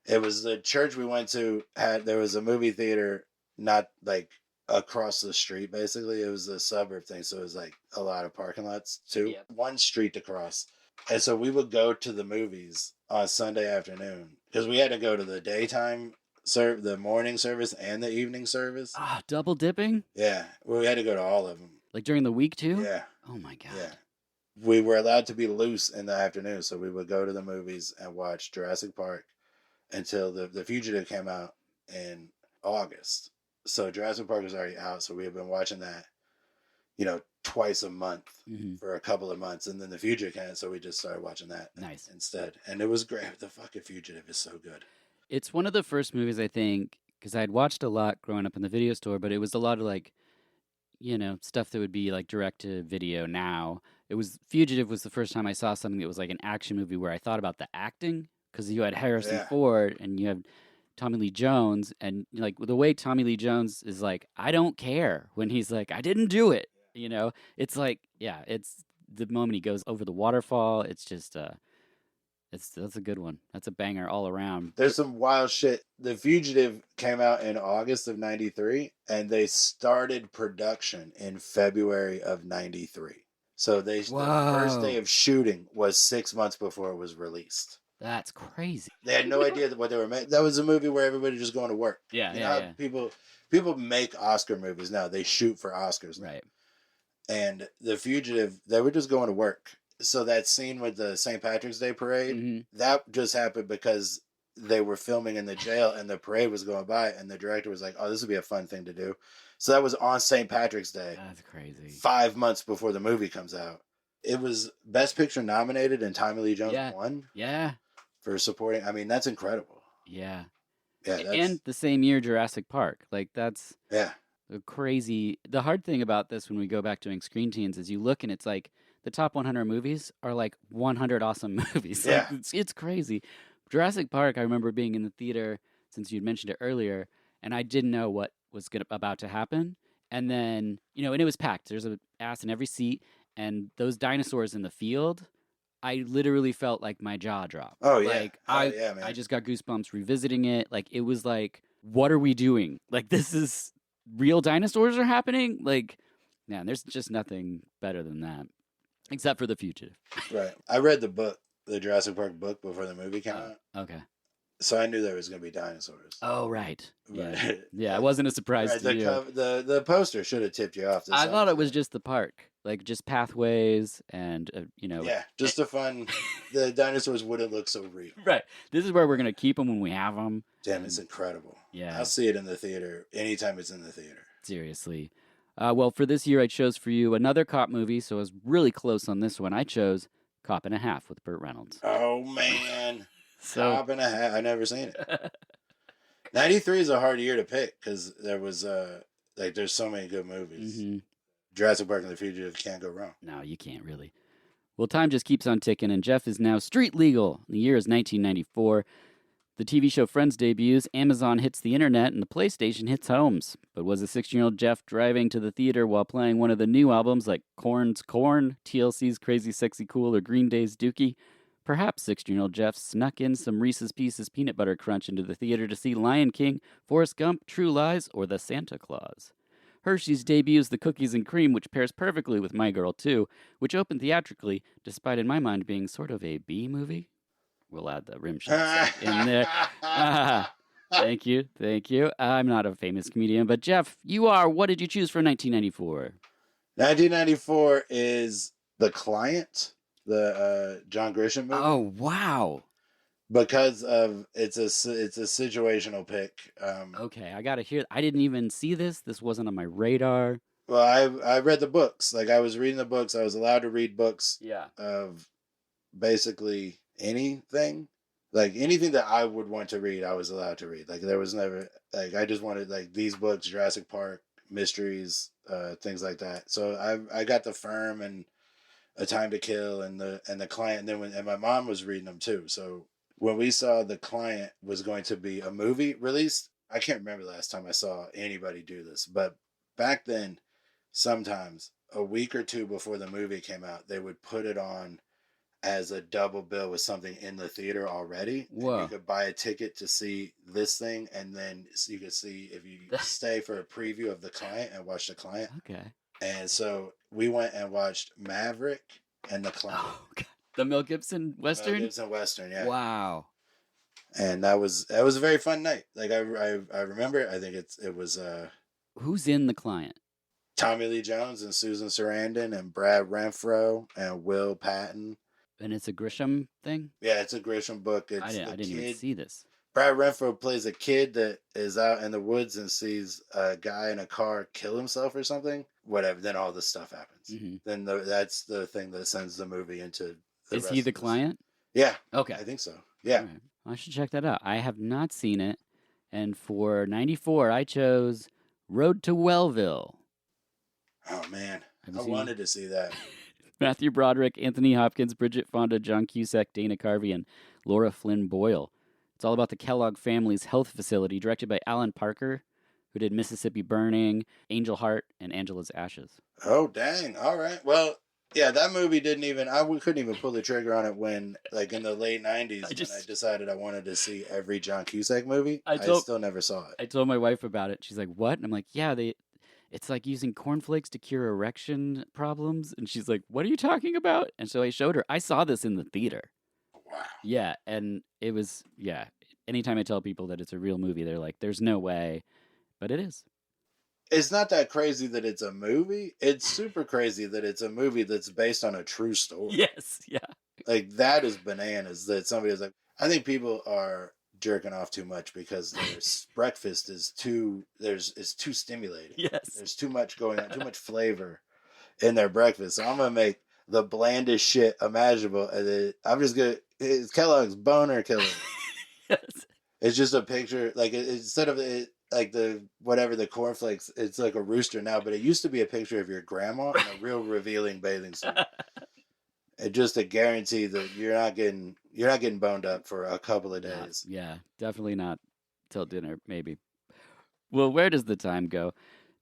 It was the church we went to there was a movie theater, not like across the street, basically. It was a suburb thing, so it was like a lot of parking lots too. One street to cross. And so we would go to the movies on Sunday afternoon because we had to go to the daytime the morning service and the evening service. Double dipping? Yeah. We had to go to all of them. Like during the week too? Yeah. Oh my God. Yeah. We were allowed to be loose in the afternoon, so we would go to the movies and watch Jurassic Park until the Fugitive came out in August. So Jurassic Park was already out, so we had been watching that, twice a month for a couple of months, and then The Fugitive came out, so we just started watching that instead. And it was great. The fucking Fugitive is so good. It's one of the first movies, I think, because I had watched a lot growing up in the video store, but it was a lot of like, stuff that would be like direct to video now. Fugitive was the first time I saw something that was like an action movie where I thought about the acting, because you had Harrison Ford and you have Tommy Lee Jones, and like the way Tommy Lee Jones is like, I don't care when he's like, I didn't do it. You know, it's like, yeah, it's the moment he goes over the waterfall. It's just, that's a good one. That's a banger all around. There's some wild shit. The Fugitive came out in August of 93, and they started production in February of 93. So the first day of shooting was 6 months before it was released. That's crazy. They had no idea what they were making. That was a movie where everybody just going to work. Yeah, you know, people make Oscar movies now. They shoot for Oscars now. Right. And The Fugitive, they were just going to work. So that scene with the St. Patrick's Day parade, that just happened because they were filming in the jail and the parade was going by, and the director was like, oh, this would be a fun thing to do. So that was on St. Patrick's Day. That's crazy. 5 months before the movie comes out. It was Best Picture nominated, and Tommy Lee Jones won. Yeah. For supporting. I mean, that's incredible. Yeah. Yeah. And the same year, Jurassic Park. Like, that's crazy. The hard thing about this when we go back doing Screen Teens is you look and it's like the top 100 movies are like 100 awesome movies. Like, it's crazy. Jurassic Park, I remember being in the theater, since you'd mentioned it earlier, and I didn't know what was about to happen. And then, and it was packed. There's an ass in every seat, and those dinosaurs in the field, I literally felt like my jaw dropped. Oh, yeah. Like, man. I just got goosebumps revisiting it. Like, it was like, what are we doing? Like, this is real dinosaurs are happening? Like, man, there's just nothing better than that, except for The Fugitive. Right. I read the book, the Jurassic Park book, before the movie came out. Okay. So I knew there was going to be dinosaurs. Oh, right. Yeah. Right. Yeah, it wasn't a surprise to you. The poster should have tipped you off. I thought it was just the park. Like, just pathways and, Yeah, just a fun... the dinosaurs wouldn't look so real. Right. This is where we're going to keep them when we have them. Damn, it's incredible. Yeah. I'll see it in the theater anytime it's in the theater. Seriously. Well, for this year, I chose for you another cop movie, so I was really close on this one. I chose Cop and a Half with Burt Reynolds. Oh, man. Cop and a Half. I've never seen it. 93 is a hard year to pick because there was, there's so many good movies. Mm-hmm. Jurassic Park and The Fugitive can't go wrong. No, you can't really. Well, time just keeps on ticking, and Geoff is now street legal. The year is 1994. The TV show Friends debuts, Amazon hits the internet, and the PlayStation hits homes. But was a 16-year-old Geoff driving to the theater while playing one of the new albums like Korn's Korn, TLC's Crazy Sexy Cool, or Green Day's Dookie? Perhaps 16-year-old Geoff snuck in some Reese's Pieces peanut butter crunch into the theater to see Lion King, Forrest Gump, True Lies, or The Santa Claus. Hershey's debuts The Cookies and Cream, which pairs perfectly with My Girl 2, which opened theatrically, despite in my mind being sort of a B movie. We'll add the rim shots in there. Thank you. I'm not a famous comedian, but Geoff, you are. What did you choose for 1994? 1994 is The Client, the John Grisham movie. Oh, wow. Because of it's a situational pick. Okay, I gotta hear. I didn't even see this. This wasn't on my radar. Well, I read the books. Like, I was reading the books. I was allowed to read books. Yeah. Of basically anything, like anything that I would want to read, I was allowed to read. Like, there was never like I just wanted like these books, Jurassic Park, mysteries, things like that. So I got The Firm and A Time to Kill and the Client. And then and my mom was reading them too. So when we saw The Client was going to be a movie released, I can't remember the last time I saw anybody do this, but back then, sometimes a week or two before the movie came out, they would put it on as a double bill with something in the theater already. Whoa. You could buy a ticket to see this thing, and then you could see if you stay for a preview of The Client and watch The Client. Okay. And so we went and watched Maverick and The Client. Oh, God. The Mel Gibson Western? Mel Gibson Western, yeah. Wow. And that was a very fun night. Like, I remember, I think it was Who's in The Client? Tommy Lee Jones and Susan Sarandon and Brad Renfro and Will Patton. And it's a Grisham thing? Yeah, it's a Grisham book. It's I didn't even see this. Brad Renfro plays a kid that is out in the woods and sees a guy in a car kill himself or something. Whatever. Then all this stuff happens. Mm-hmm. Then that's the thing that sends the movie into the Is he the client? Yeah. Okay. I think so. Yeah. Right. I should check that out. I have not seen it. And for 94, I chose Road to Wellville. Oh, man. I wanted to see that. Matthew Broderick, Anthony Hopkins, Bridget Fonda, John Cusack, Dana Carvey, and Laura Flynn Boyle. It's all about the Kellogg family's health facility, directed by Alan Parker, who did Mississippi Burning, Angel Heart, and Angela's Ashes. Oh, dang. All right. Well, yeah, that movie didn't even, we couldn't even pull the trigger on it when, like, in the late 90s, when I decided I wanted to see every John Cusack movie. I still never saw it. I told my wife about it. She's like, what? And I'm like, yeah, it's like using cornflakes to cure erection problems. And she's like, what are you talking about? And so I showed her. I saw this in the theater. Wow. Yeah, and it was, anytime I tell people that it's a real movie, they're like, there's no way. But it is. It's not that crazy that it's a movie. It's super crazy that it's a movie that's based on a true story. Yes, yeah. Like, that is bananas that somebody is like, I think people are jerking off too much because their breakfast is too stimulating. Yes. There's too much going on, too much flavor in their breakfast. So I'm going to make the blandest shit imaginable. And then I'm just going to, it's Kellogg's Boner Killer. Yes. It's just a picture, like, instead of it, like the cornflakes, it's like a rooster now, but it used to be a picture of your grandma in a real revealing bathing suit. And just a guarantee that you're not getting boned up for a couple of days. Yeah, definitely not till dinner, maybe. Well, where does the time go?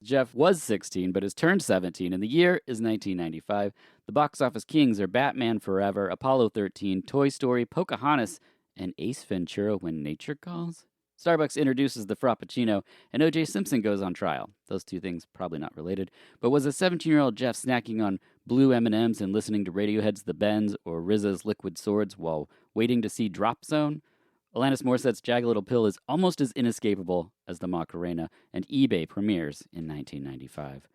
Geoff was 16, but has turned 17, and the year is 1995. The box office kings are Batman Forever, Apollo 13, Toy Story, Pocahontas, and Ace Ventura: When Nature Calls. Starbucks introduces the Frappuccino, and O.J. Simpson goes on trial. Those two things probably not related. But was a 17-year-old Geoff snacking on blue M&Ms and listening to Radiohead's The Bends or RZA's Liquid Swords while waiting to see Drop Zone? Alanis Morissette's Jagged Little Pill is almost as inescapable as the Macarena, and eBay premieres in 1995.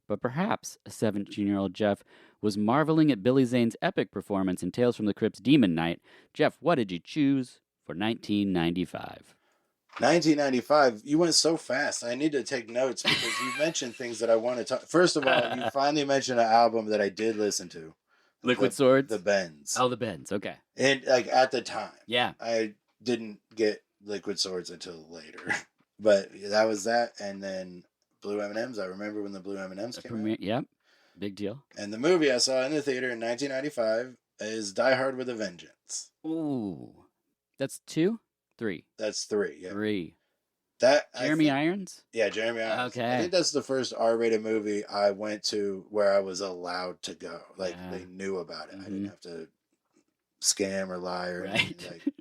But perhaps a 17-year-old Geoff was marveling at Billy Zane's epic performance in Tales from the Crypt's Demon Knight. Geoff, what did you choose for 1995? 1995, you went so fast. I need to take notes because you mentioned things that I want to talk. First of all, you finally mentioned an album that I did listen to. Liquid Swords? The Bends. Oh, the Bends, okay. And, like, at the time. Yeah. I didn't get Liquid Swords until later. But that was that. And then Blue M&Ms. I remember when the Blue M&Ms came out. Yep. Big deal. And the movie I saw in the theater in 1995 is Die Hard with a Vengeance. Ooh. That's 2? 3. That's 3, yeah. 3. That Jeremy Irons? Yeah, Jeremy Irons. Okay. I think that's the first R-rated movie I went to where I was allowed to go. Like, they knew about it. Mm-hmm. I didn't have to scam or lie or anything. Like,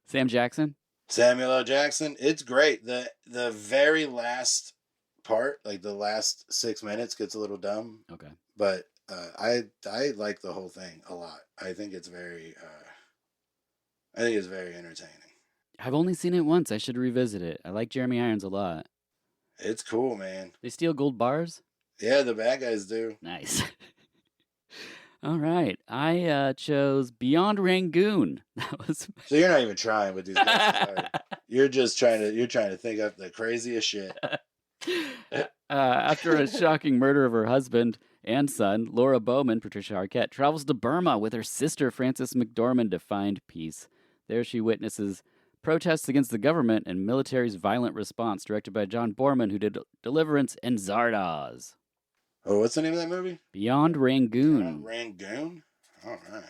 Sam Jackson? Samuel L. Jackson. It's great. The very last part, like the last 6 minutes, gets a little dumb. Okay. But I like the whole thing a lot. I think it's very entertaining. I've only seen it once. I should revisit it. I like Jeremy Irons a lot. It's cool, man. They steal gold bars? Yeah, the bad guys do. Nice. All right. I chose Beyond Rangoon. That was So you're not even trying with these guys. Sorry. You're just trying to think up the craziest shit. After a shocking murder of her husband and son, Laura Bowman, Patricia Arquette, travels to Burma with her sister Frances McDormand to find peace. There she witnesses protests against the government and military's violent response, directed by John Borman, who did Deliverance and Zardoz. Oh, what's the name of that movie? Beyond Rangoon. Beyond Rangoon? All right.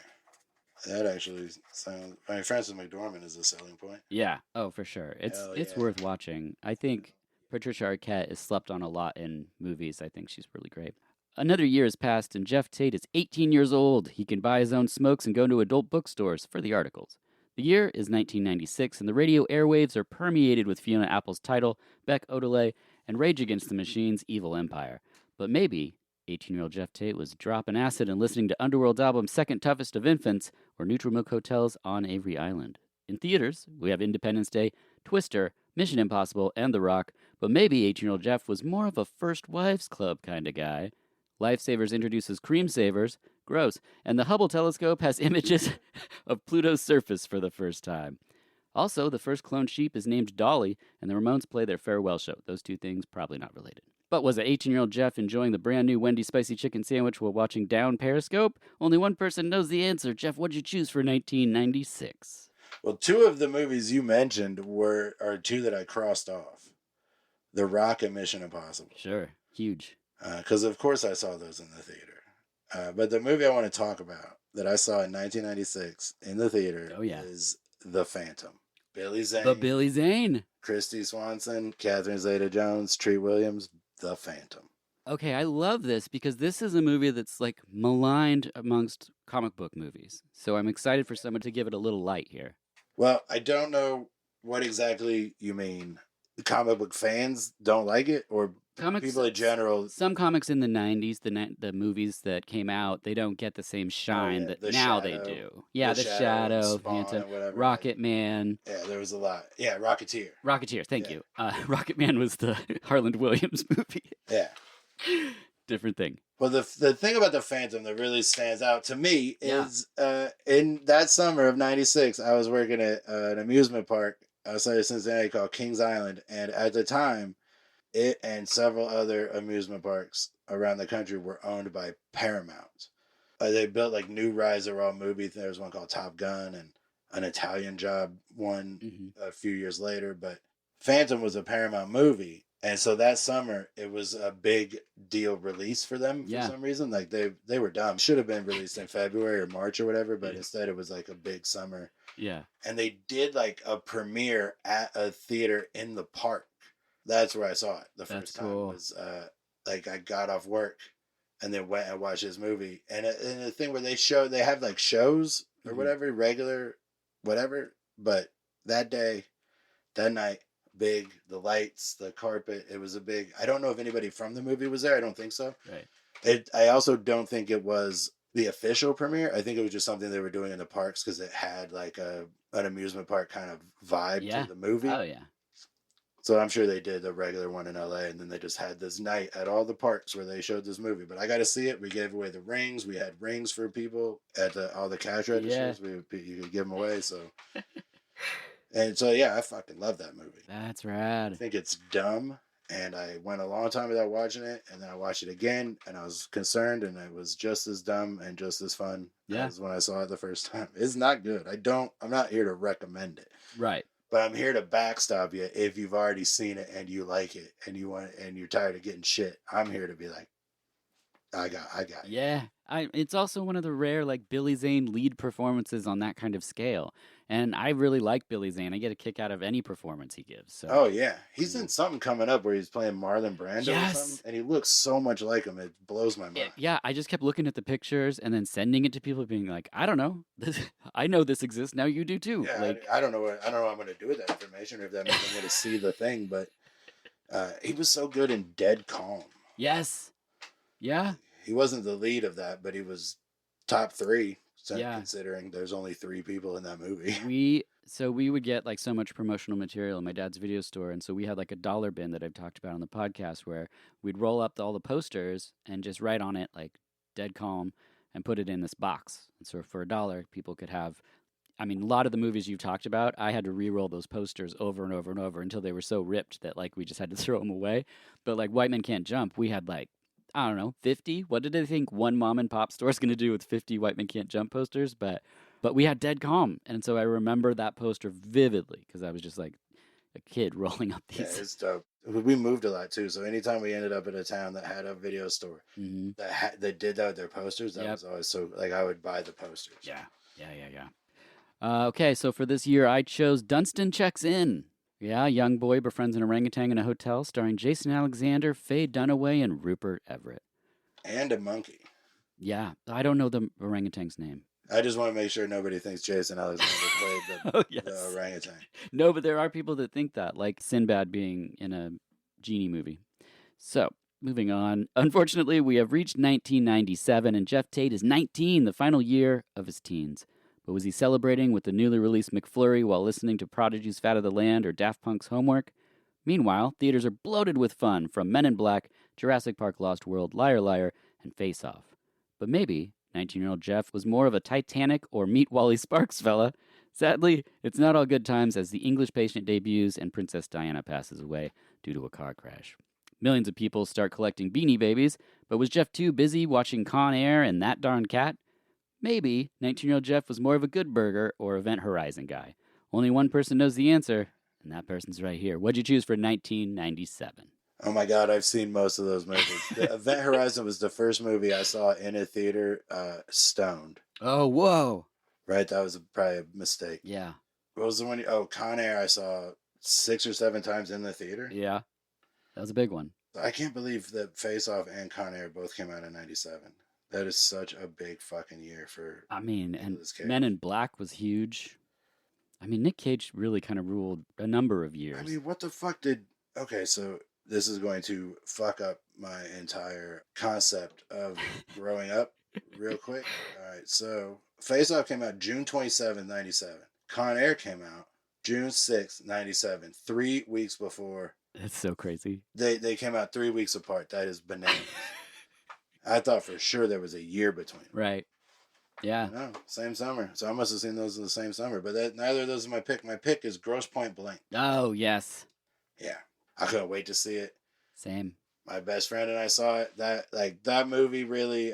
That actually sounds... I mean, Frances McDormand is a selling point. Yeah. Oh, for sure. It's worth watching. I think Patricia Arquette is slept on a lot in movies. I think she's really great. Another year has passed, and Geoff Tate is 18 years old. He can buy his own smokes and go to adult bookstores for the articles. The year is 1996, and the radio airwaves are permeated with Fiona Apple's Title, Beck Odelay, and Rage Against the Machine's Evil Empire. But maybe 18-year-old Geoff Tate was dropping acid and listening to Underworld's album Second Toughest of Infants or Neutral Milk Hotel's On Avery Island. In theaters, we have Independence Day, Twister, Mission Impossible, and The Rock, but maybe 18-year-old Geoff was more of a First Wives Club kind of guy. Lifesavers introduces Cream Savers, gross, and the Hubble telescope has images of Pluto's surface for the first time. Also, the first cloned sheep is named Dolly, and the Ramones play their farewell show. Those two things probably not related. But was 18-year-old Geoff enjoying the brand new Wendy's spicy chicken sandwich while watching Down Periscope? Only one person knows the answer. Geoff, what'd you choose for 1996? Well, two of the movies you mentioned are two that I crossed off. The Rock and Mission Impossible. Sure. Huge. Because, of course, I saw those in the theater. But the movie I want to talk about that I saw in 1996 in the theater is The Phantom. Billy Zane, But Billy Zane. Christy Swanson, Catherine Zeta-Jones, Treat Williams, The Phantom. Okay, I love this because this is a movie that's like maligned amongst comic book movies. So I'm excited for someone to give it a little light here. Well, I don't know what exactly you mean. Comic book fans don't like it, or Comics, people in general. some comics in the 90s, the movies that came out, they don't get the same shine that The now Shadow. they do. Yeah, the Shadow, Spawn, Phantom, whatever. Rocket Man. Yeah, there was a lot. Yeah, Rocketeer. Rocketeer, thank Yeah. you. Rocket Man was the Harland Williams movie. Yeah. Different thing. Well, the thing about the Phantom that really stands out to me Yeah. is in that summer of '96, I was working at an amusement park outside of Cincinnati called Kings Island, and at the time, it and several other amusement parks around the country were owned by Paramount. They built like new rides that were all movies. There was one called Top Gun and an Italian Job one a few years later, but Phantom was a Paramount movie. And so that summer, it was a big deal release for them for some reason. Like they were dumb. Should have been released in February or March or whatever, but instead it was like a big summer. Yeah. And they did like a premiere at a theater in the park. That's where I saw it the first time. Cool. Was like I got off work and then went and watched this movie. And the thing where they have like shows or whatever, regular, whatever. But that day, that night, big, the lights, the carpet, it was a big, I don't know if anybody from the movie was there. I don't think so. Right. I also don't think it was the official premiere. I think it was just something they were doing in the parks because it had like an amusement park kind of vibe to the movie. Oh, yeah. So I'm sure they did the regular one in LA, and then they just had this night at all the parks where they showed this movie. But I got to see it. We gave away the rings. We had rings for people at all the cash registers. Yeah. You could give them away. So, and so yeah, I fucking love that movie. That's rad. I think it's dumb, and I went a long time without watching it, and then I watched it again, and I was concerned, and it was just as dumb and just as fun as when I saw it the first time. It's not good. I'm not here to recommend it. Right. But I'm here to backstop you if you've already seen it and you like it and you're tired of getting shit. I'm here to be like, I got it. Yeah. It's also one of the rare like Billy Zane lead performances on that kind of scale. And I really like Billy Zane. I get a kick out of any performance he gives. So. Oh yeah. He's in something coming up where he's playing Marlon Brando or something. And he looks so much like him. It blows my mind. Yeah, I just kept looking at the pictures and then sending it to people being like, I don't know. I know this exists. Now you do too. Yeah, like, I don't know what I'm gonna do with that information or if that means I'm gonna see the thing, but he was so good in Dead Calm. Yes. Yeah. He wasn't the lead of that, but he was top 3. Considering there's only 3 people in that movie. We would get like so much promotional material in my dad's video store, and so we had like a dollar bin that I've talked about on the podcast where we'd roll up all the posters and just write on it like Dead Calm and put it in this box. And so for $1, people could have. I mean, a lot of the movies you've talked about, I had to re-roll those posters over and over and over until they were so ripped that like we just had to throw them away. But like White Men Can't Jump, we had like, I don't know, 50? What did they think one mom and pop store is going to do with 50 White Men Can't Jump posters? But we had Dead Calm. And so I remember that poster vividly because I was just like a kid rolling up these. Yeah, it's dope. We moved a lot too. So anytime we ended up in a town that had a video store that did that with their posters, that was always so, like I would buy the posters. Yeah. Okay, so for this year, I chose Dunstan Checks In. Yeah, a young boy befriends an orangutan in a hotel starring Jason Alexander, Faye Dunaway, and Rupert Everett. And a monkey. Yeah, I don't know the orangutan's name. I just want to make sure nobody thinks Jason Alexander played the orangutan. No, but there are people that think that, like Sinbad being in a genie movie. So, moving on. Unfortunately, we have reached 1997, and Geoff Tate is 19, the final year of his teens. But was he celebrating with the newly released McFlurry while listening to Prodigy's Fat of the Land or Daft Punk's Homework? Meanwhile, theaters are bloated with fun from Men in Black, Jurassic Park Lost World, Liar Liar, and Face Off. But maybe 19-year-old Geoff was more of a Titanic or Meet Wally Sparks fella. Sadly, it's not all good times as The English Patient debuts and Princess Diana passes away due to a car crash. Millions of people start collecting Beanie Babies, but was Geoff too busy watching Con Air and That Darn Cat? Maybe 19-year-old Geoff was more of a Good Burger or Event Horizon guy. Only one person knows the answer, and that person's right here. What'd you choose for 1997? Oh my God, I've seen most of those movies. The Event Horizon was the first movie I saw in a theater stoned. Oh, whoa. Right? That was probably a mistake. Yeah. What was the one? Oh, Con Air. I saw 6 or 7 times in the theater. Yeah, that was a big one. I can't believe that Face Off and Con Air both came out in '97. That is such a big fucking year for. I mean, and Nicolas Cage. Men in Black was huge. I mean, Nick Cage really kind of ruled a number of years. I mean, what the fuck did? Okay, so this is going to fuck up my entire concept of growing up real quick. All right, so Face Off came out June 27, '97. Con Air came out June 6, '97. 3 weeks before. That's so crazy. They came out 3 weeks apart. That is bananas. I thought for sure there was a year between them. Right. Yeah. No, same summer. So I must have seen those in the same summer. But neither of those is my pick. My pick is Grosse Point Blank. Oh, yes. Yeah, I couldn't wait to see it. Same. My best friend and I saw it. That movie really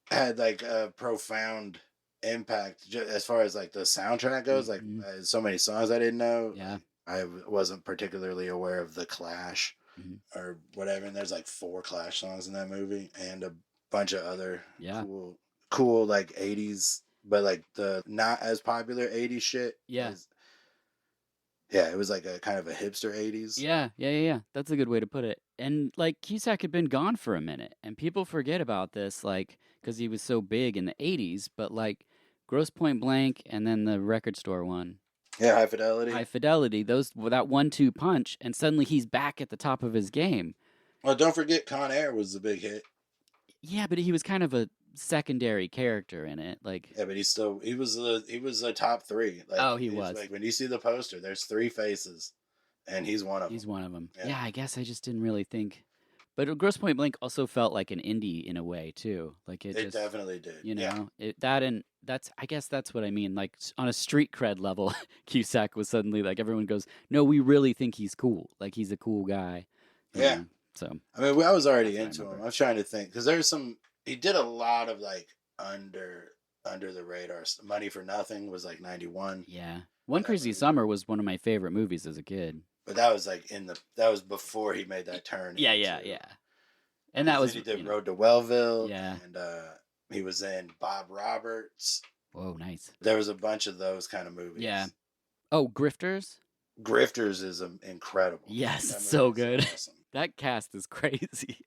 had like a profound impact as far as like the soundtrack goes. Like so many songs I didn't know. Yeah. I wasn't particularly aware of The Clash or whatever. And there's like 4 Clash songs in that movie and a bunch of other cool like 80s, but like the not as popular 80s shit. Yeah. It was like a kind of a hipster 80s. Yeah. That's a good way to put it. And like Cusack had been gone for a minute, and people forget about this, like, because he was so big in the 80s, but like Grosse Point Blank and then the record store one. Yeah, High Fidelity. High Fidelity, that 1-2 punch, and suddenly he's back at the top of his game. Well, don't forget Con Air was the big hit. Yeah, but he was kind of a secondary character in it. Like, yeah, but he was the top 3. Like, he was. Like when you see the poster, there's 3 faces, and he's one of them. He's one of them. Yeah. Yeah, I guess I just didn't really think. But Grosse Point Blank also felt like an indie in a way too. Like it just, definitely did. You know, yeah. I guess that's what I mean. Like on a street cred level, Cusack was suddenly like everyone goes, no, we really think he's cool. Like he's a cool guy. Yeah. So I mean, I was already into him. I was trying to think because he did a lot of like under the radar. Money for Nothing was like 91. Yeah. One Crazy Summer was one of my favorite movies as a kid. But that was like that was before he made that turn. Yeah. And that was he did Road to Wellville. Yeah. And he was in Bob Roberts. Whoa, nice. There was a bunch of those kind of movies. Yeah. Oh, Grifters? Grifters is incredible. Yes, it's so good. Awesome. That cast is crazy.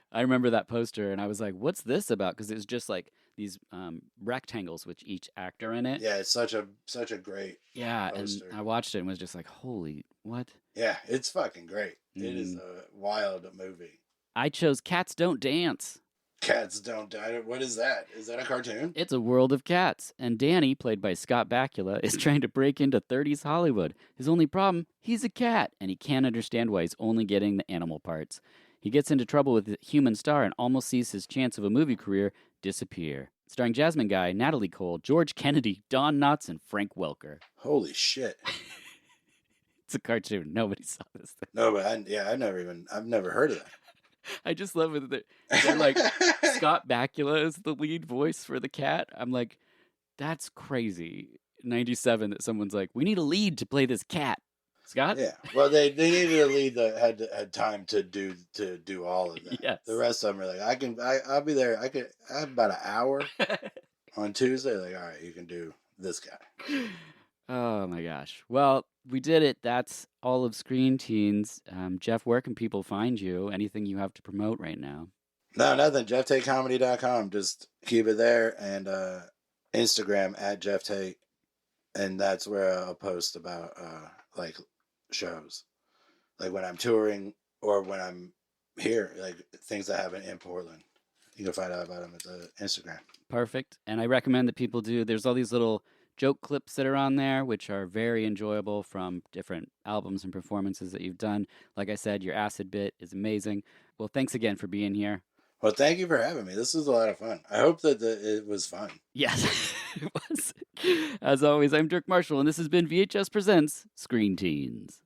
I remember that poster, and I was like, what's this about? Because it was just like these rectangles with each actor in it. Yeah, it's such a great poster. And I watched it and was just like, holy, what? Yeah, it's fucking great. It is a wild movie. I chose Cats Don't Dance. Cats Don't Die. What is that? Is that a cartoon? It's a world of cats, and Danny, played by Scott Bakula, is trying to break into 30s Hollywood. His only problem, he's a cat, and he can't understand why he's only getting the animal parts. He gets into trouble with the human star and almost sees his chance of a movie career disappear. Starring Jasmine Guy, Natalie Cole, George Kennedy, Don Knotts, and Frank Welker. Holy shit. It's a cartoon. Nobody saw this thing. No, but I've never heard of that. I just love it that they're like, Scott Bakula is the lead voice for the cat. I'm like, that's crazy. 97 that someone's like, we need a lead to play this cat. Scott? Yeah. Well, they needed a lead that had time to do all of that. Yes. The rest of them are like, I'll be there. I have about an hour on Tuesday. Like, all right, you can do this guy. Oh my gosh. Well, we did it. That's all of Screen Teens. Geoff, where can people find you? Anything you have to promote right now? No, nothing. JeffTateComedy.com. Just keep it there. And Instagram @JeffTate. And that's where I'll post about like shows. Like when I'm touring or when I'm here, like things that happen in Portland. You can find out about them at the Instagram. Perfect. And I recommend that people there's all these little joke clips that are on there, which are very enjoyable from different albums and performances that you've done. Like I said, your acid bit is amazing. Well, thanks again for being here. Well, thank you for having me. This was a lot of fun. I hope that it was fun. Yes, it was. As always, I'm Dirk Marshall, and this has been VHS Presents Screen Teens.